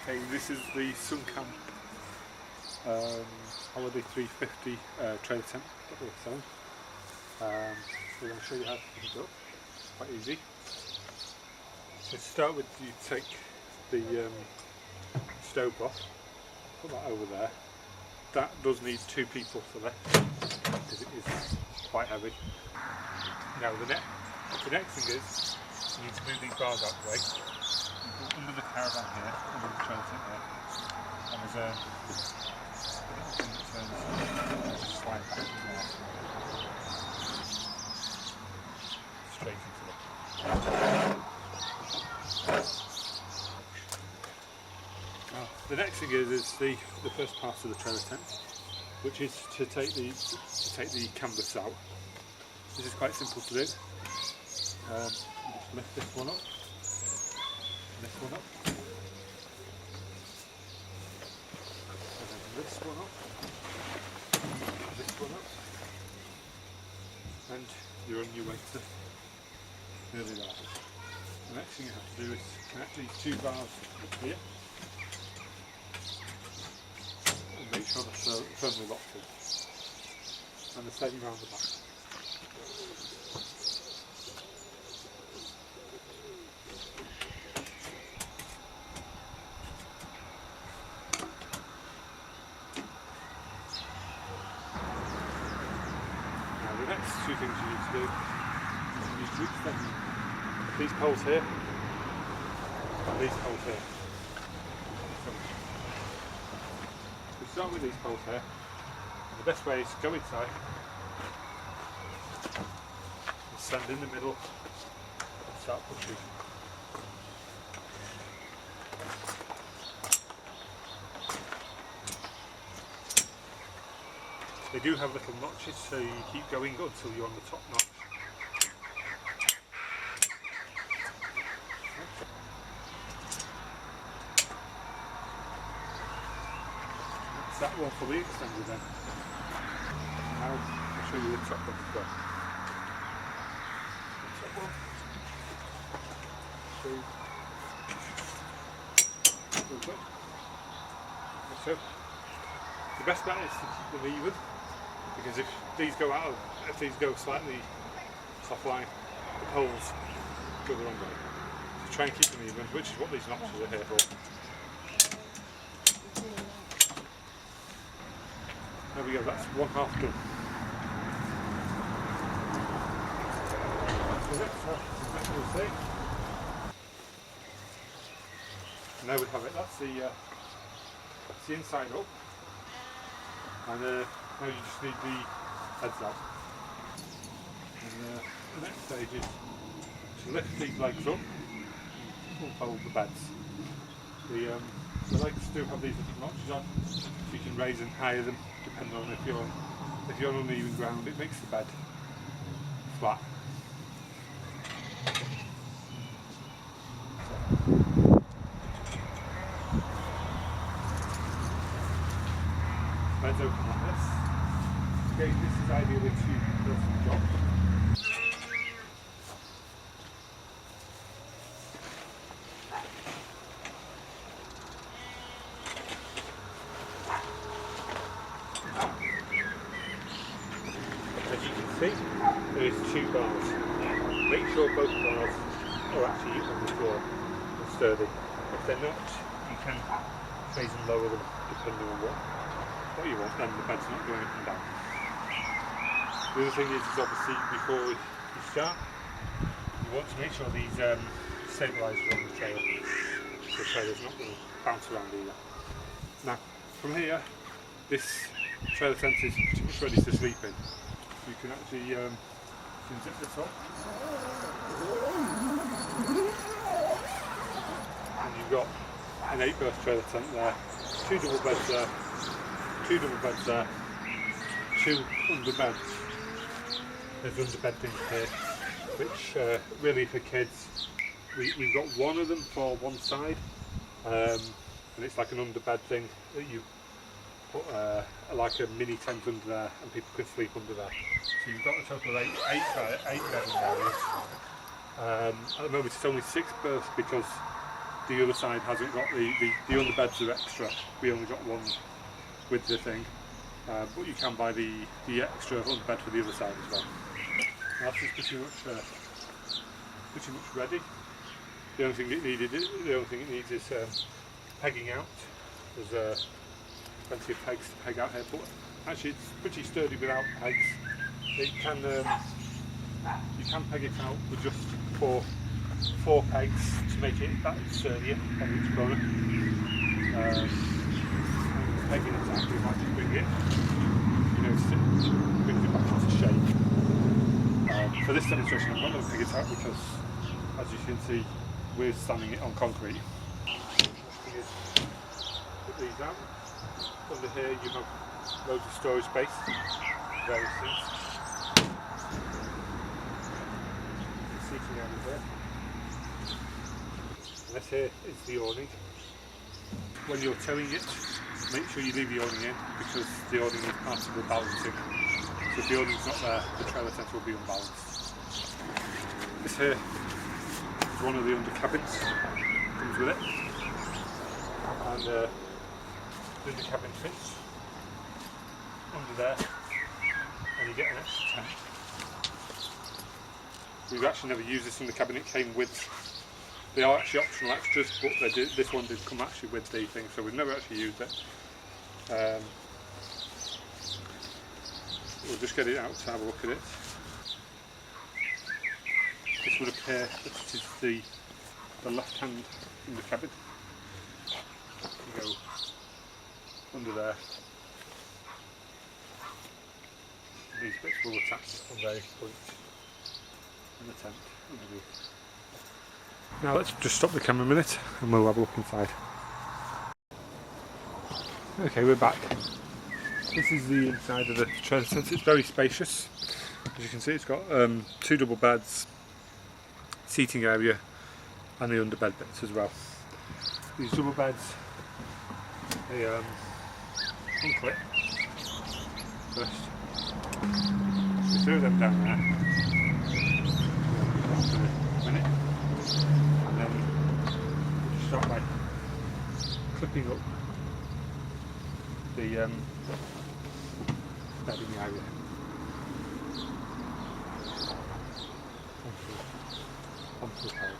Okay, this is the Sunncamp Holiday 350 trailer tent that we're selling. We're going to show you how to put it up. It's quite easy. So to start with, you take the stove off, put that over there. That does need two people for that because it is quite heavy. Now the next thing is you need to move these bars out of the way. You go under the caravan here, under the trailer tent here, and there's a little thing that turns, just slide back as well. Straight into it. The next thing is the first part of the trailer tent, which is to take the canvas out. This is quite simple to do. Just lift this one up, this one up, and then this one up, this one up, and you're on your way to nearly there. The next thing you have to do is connect these two bars here. Make sure they're firmly locked in, and the same round the back. Now the next two things you need to do is you need to extend these poles here and these poles here. Start with these poles here, and the best way is to go inside and stand in the middle and start pushing. They do have little notches, so you keep going until you're on the top notch. That one fully extended then. Now I'll show you the top one as well. The top one. So the best bet is to keep them even, because if these go slightly offline, the poles go the wrong way. So try and keep them even, which is what these notches are here for. There we go, that's one half done. And there we have it, that's the inside up. And now you just need the heads out. And the next stage is to lift these legs up and hold the beds. The legs do have these little notches on, so you can raise and higher them depending on if you're on uneven ground. It makes the bed flat. Bed's open like this. Okay, this is ideally a two-person job. As you can see, there is two bars. Make sure both bars are actually on the floor and sturdy. If they're not, you can raise and lower them depending on what you want, then the bed's not going up and down. The other thing is obviously before you start, you want to make sure these stabilisers are on the trailer. The trailer's not going to bounce around either. Now, from here, this trailer tent is pretty much ready to sleep in. You can actually zip this up, and you've got an 8-berth trailer tent there, two double beds there, two double beds there, two under beds. There's under bed things here, which really for kids, we've got one of them for one side, and it's like an under bed thing that you put like a mini tent under there, and people can sleep under there. So you've got a total of eight bedding areas. At the moment it's only 6 berths because the other side hasn't got the underbeds are extra. We only got one with the thing, but you can buy the extra underbed for the other side as well. Now this is pretty much ready. The only thing it needs is pegging out. There's plenty of pegs to peg out here, but actually it's pretty sturdy without pegs. It can you can peg it out with just four pegs to make it that sturdier on each corner. Pegging it out, we might just bring it, brings it back into shape. For this demonstration, I'm not going to peg it out because, as you can see, we're standing it on concrete. Put these out. Under here, you have loads of storage space, various things. Seating area there. This here is the awning. When you're towing it, make sure you leave the awning in because the awning is part of the balancing. So if the awning's not there, the trailer tent will be unbalanced. This here is one of the under cabins, comes with it. And the under cabin fits under there, and you get an extra tent. We've actually never used this in the cabin. It came with. They are actually optional extras, but this one did come actually with the thing, so we've never actually used it. We'll just get it out to have a look at it. This would appear that it is the left hand in the cabin. You go under there. These bits will attach on various points in the tent underneath. Now let's just stop the camera a minute and we'll have a look inside. Okay, we're back. This is the inside of the trailer tent. It's very spacious. As you can see, it's got 2 double beds, seating area, and the underbed bits as well. These double beds, they unclip first. We threw them down there. For a minute. And then we'll just start by clipping up the bedding area onto the pole.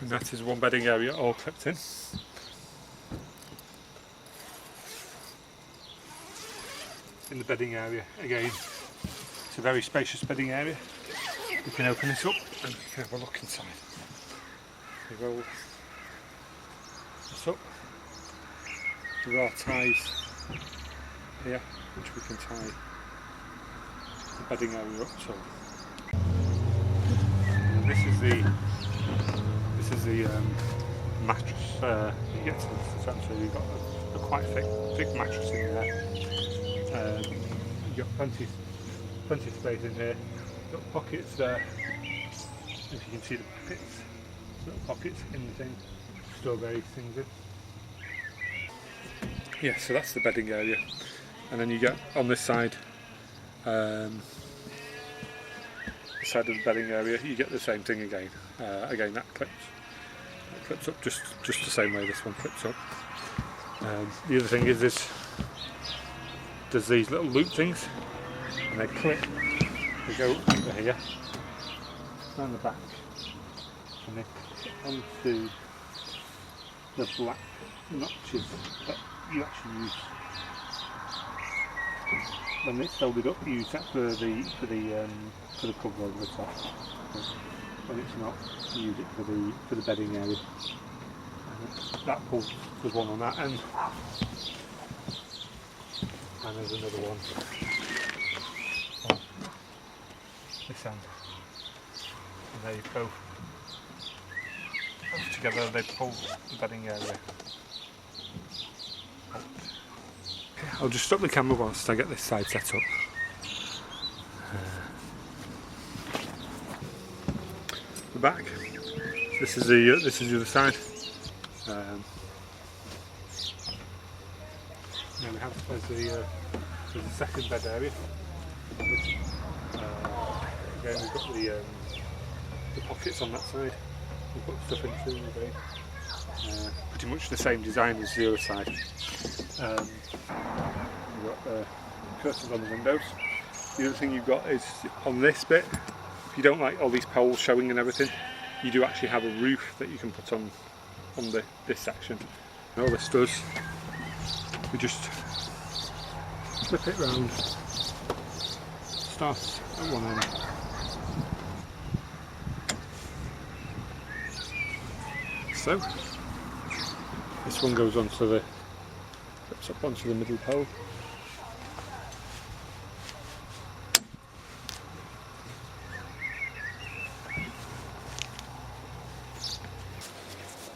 And that is one bedding area all clipped in. In the bedding area, again, it's a very spacious bedding area. We can open this up and we can have a look inside. We roll this up. There are ties here which we can tie the bedding area up to. And this is the mattress you get to the tent, so you've got a quite thick mattress in there. You've got plenty of space in here. You've got pockets there. If you can see the pockets, little pockets in the thing, store various things in. Yeah, so that's the bedding area, and then you get on this side. The side of the bedding area, you get the same thing again. Again, that clips up just the same way this one clips up. The other thing is there's these little loop things, and they clip. They go over here, down the back, and they clip onto the black notches that you actually use. When it's folded up, you use that for the cover over the top. When it's not, you use it for the bedding area. That pulls, there's one on that end, and there's another one on this end. And they both together, they pull the bedding area. I'll just stop the camera whilst I get this side set up. back. This is the other side. Now we have there's a second bed area. Again, we've got the pockets on that side. We put stuff into the pretty much the same design as the other side. We've got curtains on the windows. The other thing you've got is on this bit, if you don't like all these poles showing and everything, you do actually have a roof that you can put on this section. And all this does, we just flip it round, starts at one end. So this one goes onto flips up onto the middle pole.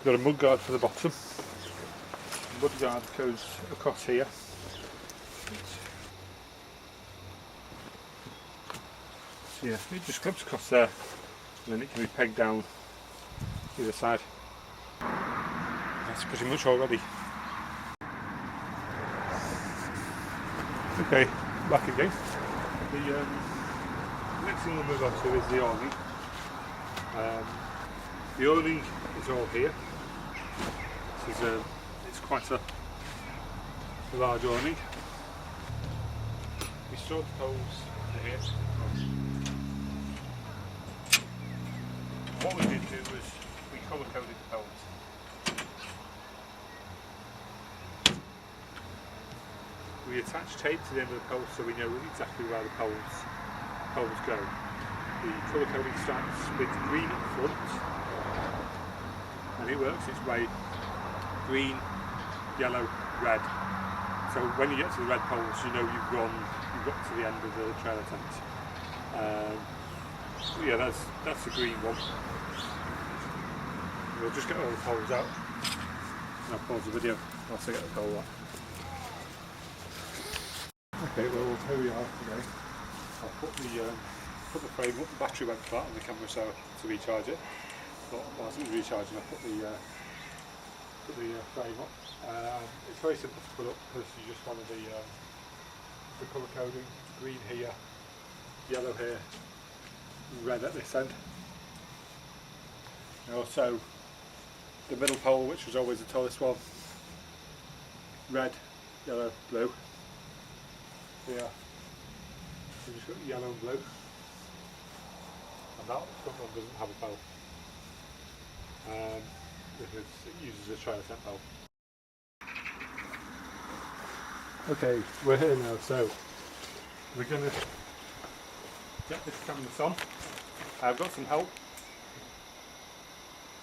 Got a mud guard for the bottom. The mud guard goes across here. So yeah, it just clips across there, and then it can be pegged down either side. That's pretty much all ready. Okay, back again. The next thing we'll move on to is the awning. The awning is all here. It's quite a large awning. We stored the poles here. What we did do was we colour coded the poles. We attach tape to the end of the pole so we know exactly where the poles go. The colour coding starts with green at the front, and it works its way green, yellow, red. So when you get to the red poles, you know you've got to the end of the trailer tent. Yeah, that's the green one. We'll just get all the poles out, and I'll pause the video whilst I get the pole out. Okay, well here we are today. I'll put the frame up. The battery went flat on the camera, so to recharge it. But whilst it was recharging, I put the frame up. It's very simple to put up because you just follow the colour coding: green here, yellow here, red at this end. And also the middle pole, which was always the tallest one: red, yellow, blue. Here, we've just got yellow and blue, and that front one doesn't have a pole because it uses a trailer tent pole. Okay, we're here now, so we're going to get this canvas on. I've got some help.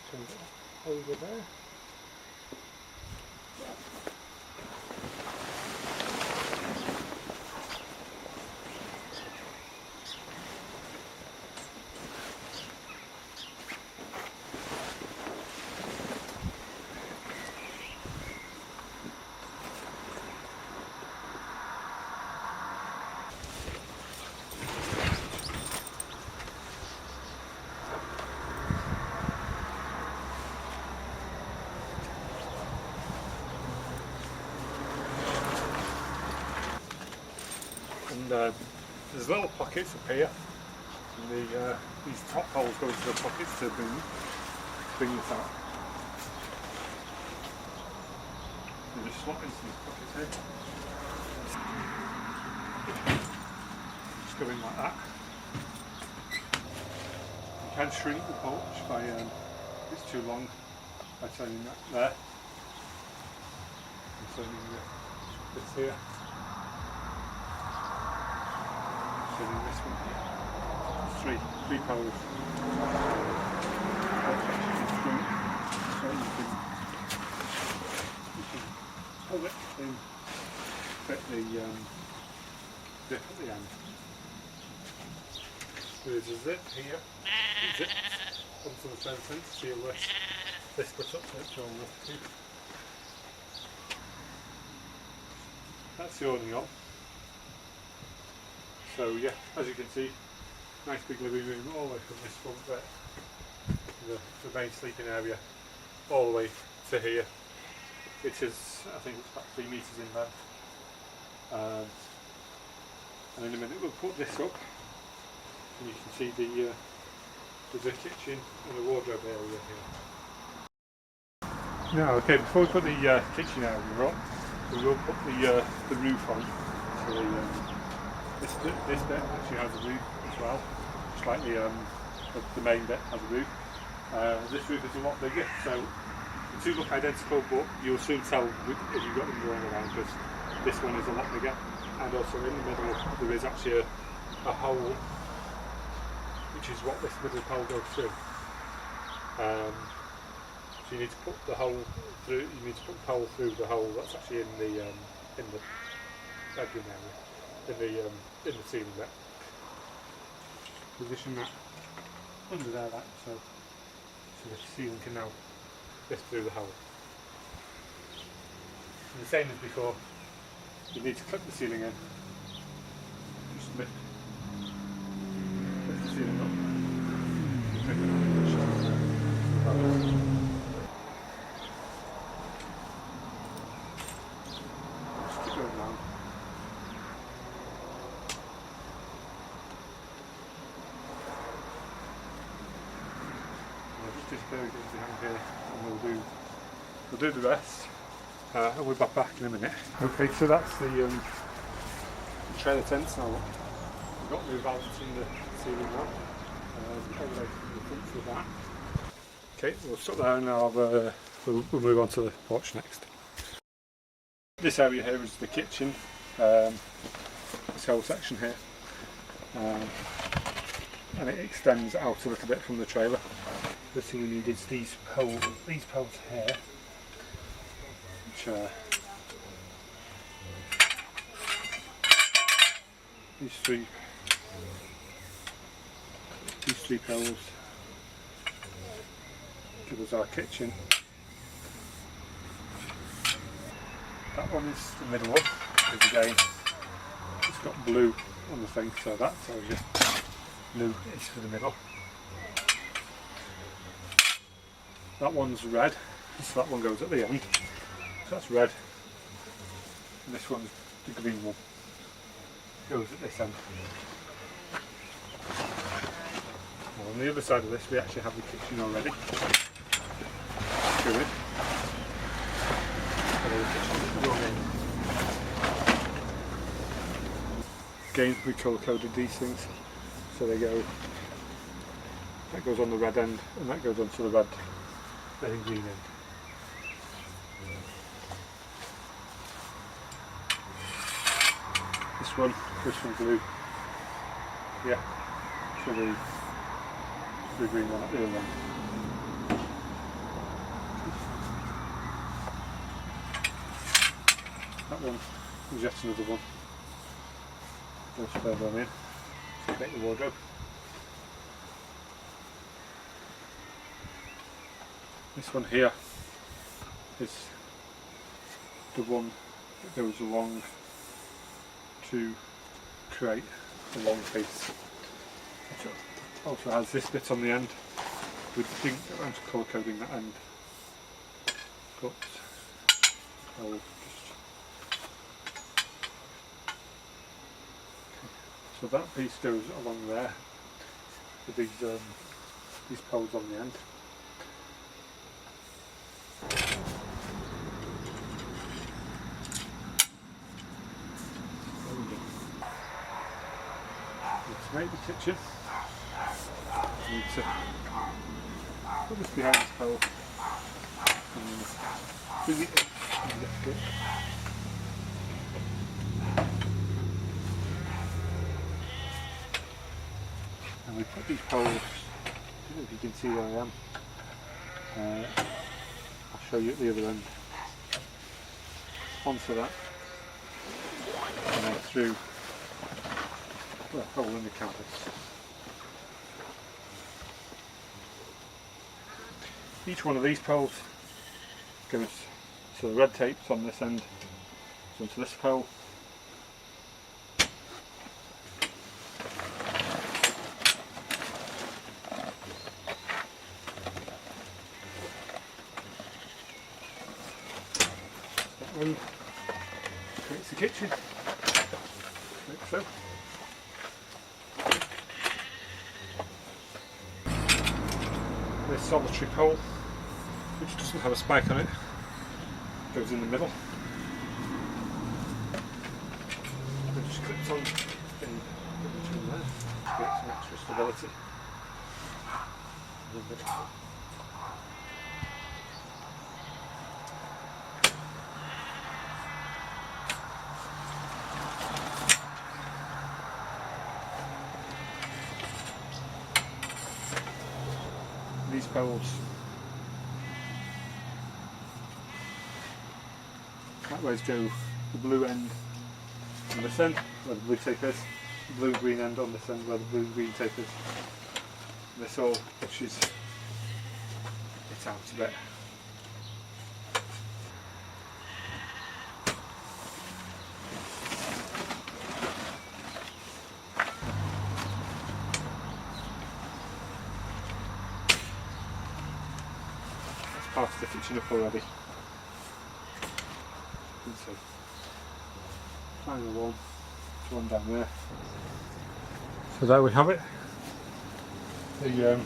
Can we get over there? And there's little pockets up here, and these top holes go into the pockets to bring this out. You just slot into these pockets here. Just go in like that. You can shrink the pouch by, if it's too long, by turning that there. And turning this here. This one here. Three poles. So you can pull it in, fit the zip at the end. There's a zip here. It zips onto the fencing to seal this bit up so it's all lifted. That's the awning on. So yeah, as you can see, nice big living room all the way from this front bit the main sleeping area all the way to here, which is, I think it's about 3 metres in length. And in a minute we'll put this up and you can see there's a kitchen and a wardrobe area here. Now, okay, before we put the kitchen area up, we will put the roof on. So this bit actually has a roof as well, just like the main bit has a roof. This roof is a lot bigger, so the two look identical, but you'll soon tell if you've got them drawn around, because this one is a lot bigger. And also in the middle there is actually a hole, which is what this middle pole goes through. So you need to put the hole through. You need to put the pole through the hole that's actually in the bedroom area, in the ceiling bit. Position that under there, so the ceiling can now lift through the hole. And the same as before, you need to clip the ceiling in. Just lift the ceiling up. Just keep going down. I'll just disappear again behind here, and we'll do the rest. And we'll be back in a minute. Okay, so that's the trailer tents now. We've got the valves in the ceiling now. Elevator in the front of that. Okay, we'll stop there and we'll move on to the porch next. This area here is the kitchen. This whole section here, and it extends out a little bit from the trailer. The thing we need is these poles here. These three poles give us our kitchen. That one is the middle one, because again it's got blue on the thing, so that tells you blue is for the middle. That one's red, so that one goes at the end. So that's red, and this one's the green one, goes at this end. Well, on the other side of this we actually have the kitchen already. Good. Again, we colour coded these things, so they go, that goes on the red end and that goes onto the green end. This one blue, yeah, so the green one at the other end. That one is yet another one, goes further on in, so you get your wardrobe. This one here is the one that goes along to create a long piece. It also has this bit on the end. We didn't get around to colour coding that end, but I'll just... So that piece goes along there with these poles on the end. To make the kitchen, you need to put this behind this pole and bring it in and lift it. And we put these poles, I don't know if you can see where I am, I'll show you at the other end, onto that, and then through a hole in the canvas. Each one of these poles goes, so the red tape's on this end, goes onto this pole. and creates the kitchen, like so. This solitary pole, which doesn't have a spike on it, goes in the middle. It just clips on in between there to get some extra stability. In the middle. These poles that ways go the blue end on this end where the blue tape is, the blue green end on this end where the blue green tape is. This all pushes it out a bit. Part of the kitchen up already. So, final one down there. So there we have it. The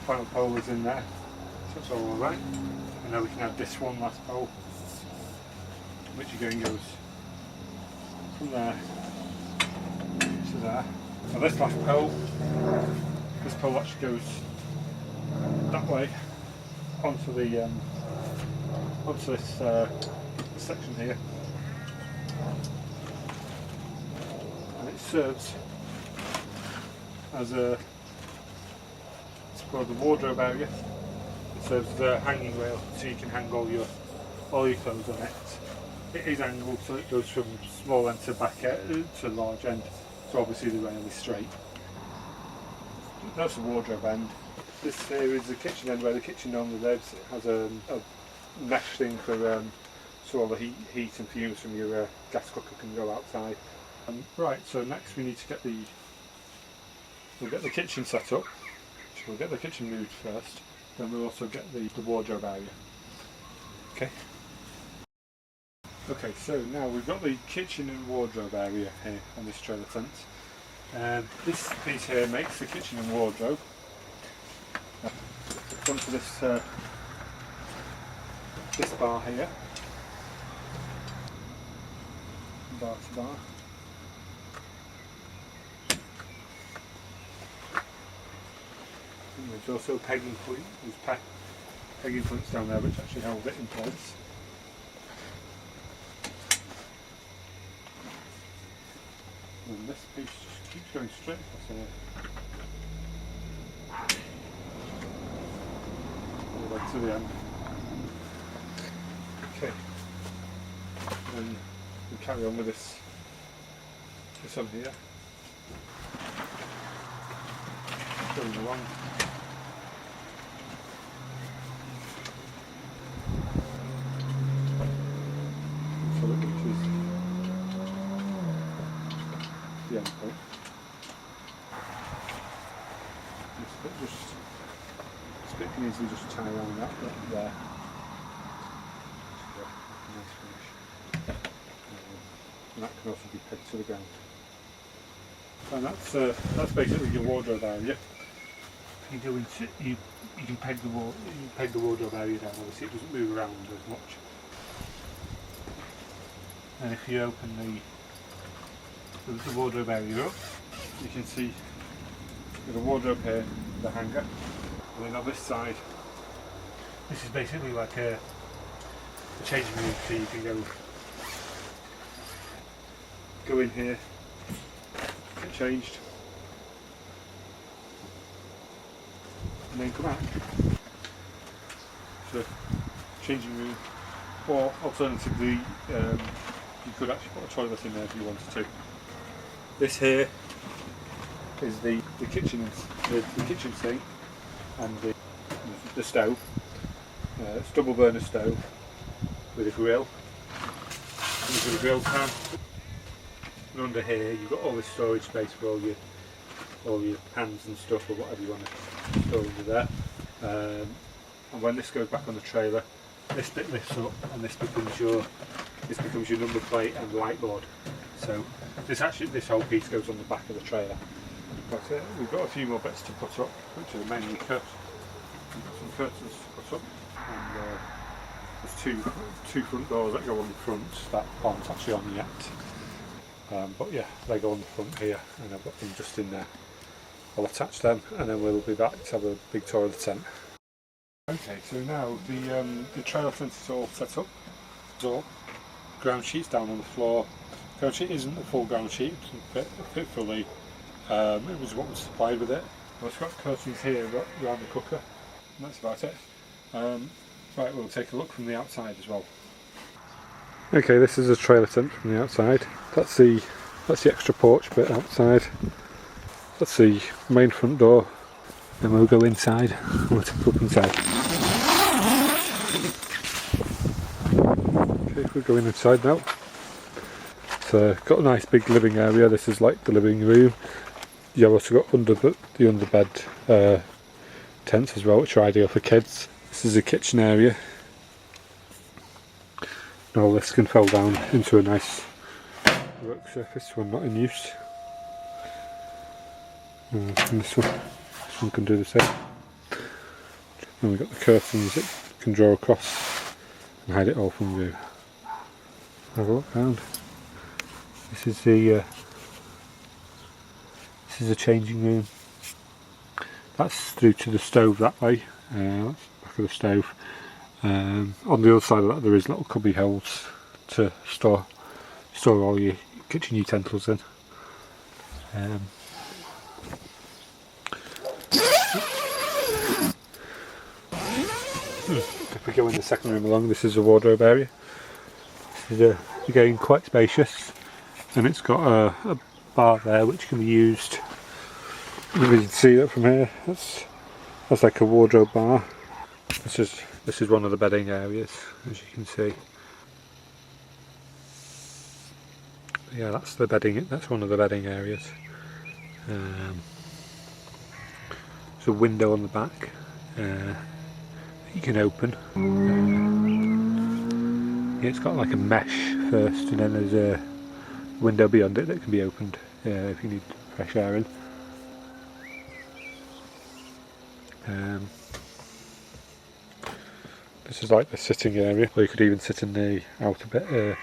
final pole is in there, so it's all alright. And now we can add this one last pole, which again goes from there to there. Now this last pole, this pole actually goes that way onto the onto this section here, and it serves as a, it's called the wardrobe area. It serves as a hanging rail, so you can hang all your clothes on it. It is angled, so it goes from small end to back end to large end, so obviously the rail is straight. That's the wardrobe end. This here is the kitchen end, where the kitchen normally lives. It has a mesh thing for so all the heat and fumes from your gas cooker can go outside. Right, so next we need to get we'll get the kitchen set up. So we'll get the kitchen moved first, then we'll also get the wardrobe area. Okay. Okay, so now we've got the kitchen and wardrobe area here on this trailer tent. This piece here makes the kitchen and wardrobe. Onto this this bar here, bar to bar. And there's also a pegging point. There's pegging points down there which actually hold it in place. And this piece just keeps going straight across here. To the end. Okay, and we carry on with this on here, going along. So it reaches the end point. This bit can easily just tie around that bit there. Nice finish. And that can also be pegged to the ground. And that's basically your wardrobe area. You go into you can peg the wardrobe area down. Obviously, it doesn't move around as much. And if you open the wardrobe area up, you can see the wardrobe here, the hanger. And then on this side, this is basically like a changing room, so you can go in here, get changed, and then come out. So, changing room, or alternatively, you could actually put a toilet in there if you wanted to. This here is the kitchen, the kitchen sink. And the stove. It's double burner stove with a grill. And with a grill pan. And under here you've got all this storage space for all your pans and stuff, or whatever you want to store under there. And when this goes back on the trailer, this bit lifts up and this becomes your number plate and light board. So this whole piece goes on the back of the trailer. But we've got a few more bits to put up, which are mainly curtains. We've got some curtains to put up, and there's two front doors that go on the front that aren't actually on yet. But yeah, they go on the front here, and I've got them just in there. I'll attach them, and then we'll be back to have a big tour of the tent. Okay, so now the trailer tent is all set up. It's all ground sheets down on the floor. Ground sheet isn't a full ground sheet, it fit fully. It was what was supplied with it. I've got curtains here around the cooker, and that's about it. Right, we'll take a look from the outside as well. Okay, this is a trailer tent from the outside. That's the extra porch bit outside. That's the main front door. Then we'll go inside. We'll take a look inside. Okay, we're going inside now. It's got a nice big living area. This is like the living room. You've also got the underbed tents as well, which are ideal for kids. This is a kitchen area. And all this can fold down into a nice work surface when not in use. And this one can do the same. And we've got the curtains that can draw across and hide it all from view. Have a look around. This is the changing room. That's through to the stove that way. That's the back of the stove. On the other side of that there is little cubby holes to store all your kitchen utensils in. If we go in the second room along, this is a wardrobe area. This is again quite spacious, and it's got a bar there which can be used. You can see that from here. That's like a wardrobe bar. This is one of the bedding areas, as you can see. But yeah, that's the bedding. That's one of the bedding areas. There's a window on the back that you can open. Yeah, it's got like a mesh first, and then there's a window beyond it that can be opened if you need fresh air in. This is like the sitting area, or you could even sit in the outer bit